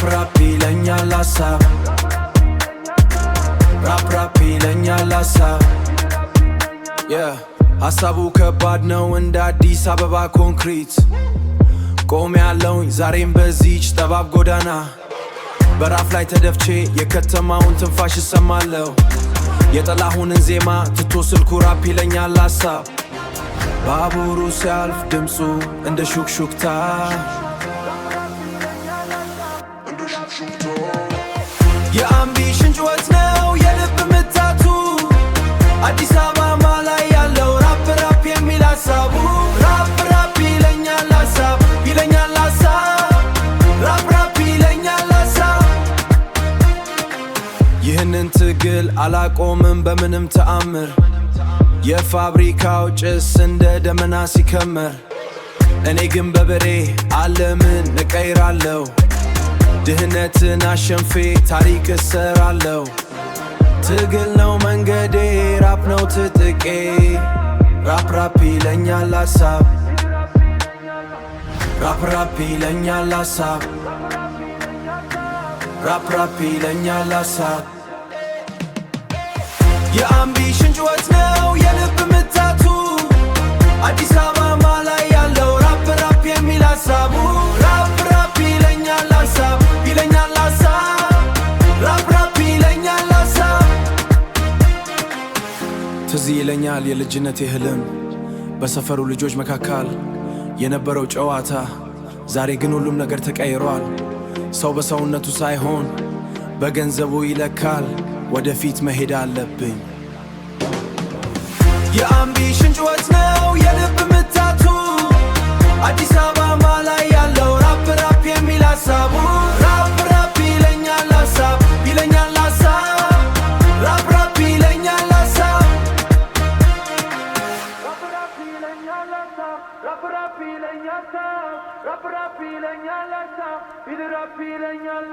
rap ይለኛል ሀሳብ rap ይለኛል ሀሳብ ሀሳቡ ከባድ ነው እንደ አዲስ አበባ ኮንክሪት ቆሜ ያለውኝ ዛሬም በዚች ጠባብ ጎዳና በራፍ ላይ ተደፍቼ የከተማውን ትንፋሽ እሰማለሁ የጠላሁንን ዜማ ትቶ ስልኩ ራፕ ይለኛል ሀሳብ ባቡሩ ሲያልፍ ድምፁ እንደ ሹክሹክታ የአምቢሽን ጩኸት ነው የልብ ምታቱ አዲስ አበባ ላይ ያለው ራፕ የሚል ሀሳቡ ራፕ ይለኛል ሀሳብ ይለኛል ሀሳብ ራፕ ይለኛል ሀሳብ ይህንን ትግል አላቆምም በምንም ተአምር የፋብሪካው ጭስ እንደ ደመና ሲከመር እኔ ግን በበሬ ዓለምን እቀይራለሁ ድህነትን አሸንፌ ታሪክ እሰራለሁ ትግል ነው መንገዴ ራፕ ነው ትጥቄ ራፕ ይለኛል ሀሳብ ራፕ ይለኛል ሀሳብ ራፕ ይለኛል ሀሳብ የአምቢሽን ጩኸት ነው የልብ ምታቱ አዲስ አበባ ላይ ያለው ራፕ የሚል ሀሳቡ ራፕ ይለኛል ሀሳብ ይለኛል ሀሳብ ራፕ ይለኛል ሀሳብ ትዝ ይለኛል የልጅነቴ ህልም በሰፈሩ ልጆች መካከል የነበረው ጨዋታ ዛሬ ግን ሁሉም ነገር ተቀይሯል ሰው በሰውነቱ ሳይሆን በገንዘቡ ይለካል ወደፊት መሄድ አለብኝ የአምቢሽን ጩኸት ነው የልብ ምታቱ አዲስ አበባ ላይ ያለው ራፕ የሚል ሀሳቡ ራፕ ይለኛል ሀሳብ ይለኛል ሀሳብ ራፕ ይለኛል ሀሳብ ራፕ ይለኛል ሀሳብ ራፕ ይለኛል ሀሳብ ራፕ ይለኛል ሀሳብ ራፕ ይለኛል